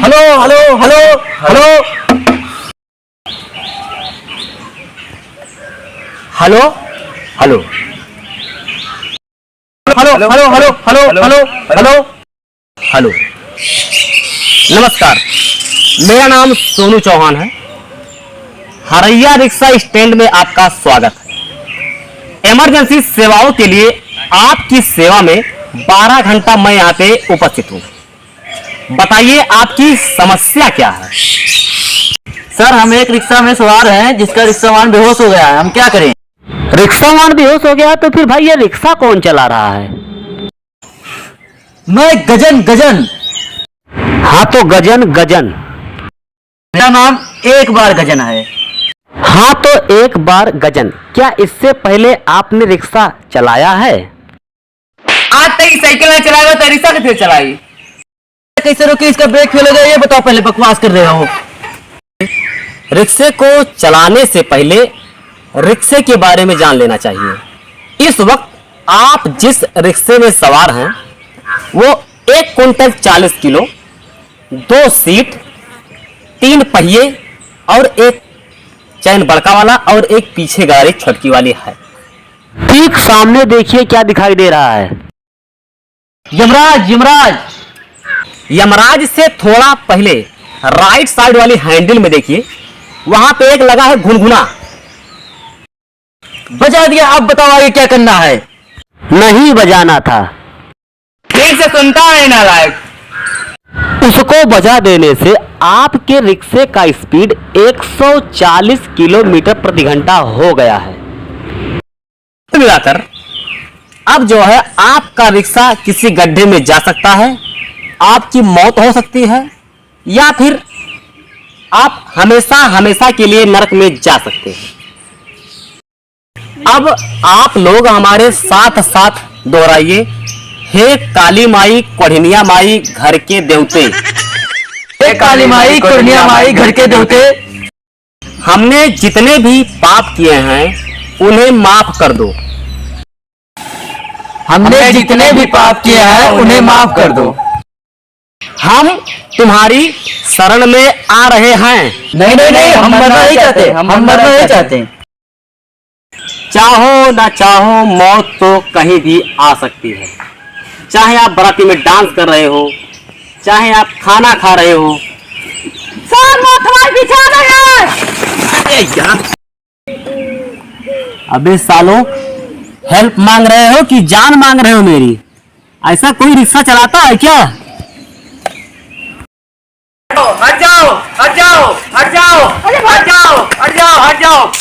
Hello hello hello hello hello hello hello hello hello hello hello hello hello. नमस्कार, मेरा नाम सोनू चौहान है। Haraiya rickshaw stand में आपका स्वागत है। इमरजेंसी सेवाओं के लिए आपकी सेवा में 12 घंटा मैं यहाँ पे उपस्थित हूँ। बताइए आपकी समस्या क्या है? सर, हम एक रिक्शा में सवार हैं जिसका रिक्शावान बेहोश हो गया है। हम क्या करें? रिक्शावान बेहोश हो गया तो फिर भाई ये रिक्शा कौन चला रहा है? मैं गजन गजन। हाँ तो गजन गजन। मेरा नाम एक बार गजन है। हाँ तो एक बार गजन। क्या इससे पहले आपने रिक्शा चलाया है? आज तक साइकिल नहीं चलाएगा तो रिक्शा कैसे चलाई? कैसे रोके? इसका ब्रेक फेल हो गया, ये बताओ। पहले बकवास कर रहे हो। रिक्शे को चलाने से पहले रिक्शे के बारे में जान लेना चाहिए। इस वक्त आप जिस रिक्शे में सवार हैं वो 1 क्विंटल 40 किलो, 2 सीट, 3 पहिए और एक चैन बड़का वाला और एक पीछे गाड़ी छोटकी वाली है। ठीक सामने देखिए क्या दिखाई दे रहा है? यमराज यमराज। यमराज से थोड़ा पहले राइट साइड वाली हैंडल में देखिए, वहां पे एक लगा है घुनघुना। बजा दिया। अब बताओ आगे क्या करना है? नहीं बजाना था। ठीक से सुनता है नालायक। उसको बजा देने से आपके रिक्शे का स्पीड 140 किलोमीटर प्रति घंटा हो गया है। मिलाकर अब जो है आपका रिक्शा किसी गड्ढे में जा सकता है, आपकी मौत हो सकती है, या फिर आप हमेशा हमेशा के लिए नरक में जा सकते हैं। अब आप लोग हमारे साथ साथ दोहराइए, हे काली माई कोढ़निया माई घर के देवते। हे काली माई कोढ़निया माई घर के देवते। हमने जितने भी पाप किए हैं उन्हें माफ कर दो। हमने जितने भी पाप किए हैं उन्हें माफ कर दो। हम तुम्हारी शरण में आ रहे हैं। नहीं नहीं नहीं, हम मरना नहीं चाहते। हम मरना नहीं चाहते। चाहो ना चाहो मौत तो कहीं भी आ सकती है। चाहे आप बाराती में डांस कर रहे हो, चाहे आप खाना खा रहे हो। सर मौत हमारे पीछे आ रही है। अरे यार, अबे सालों, हेल्प मांग रहे हो कि जान मांग रहे हो मेरी? ऐसा कोई रिक्शा चलाता है क्या? हट जाओ हट जाओ हट जाओ हट जाओ हट जाओ हट जाओ।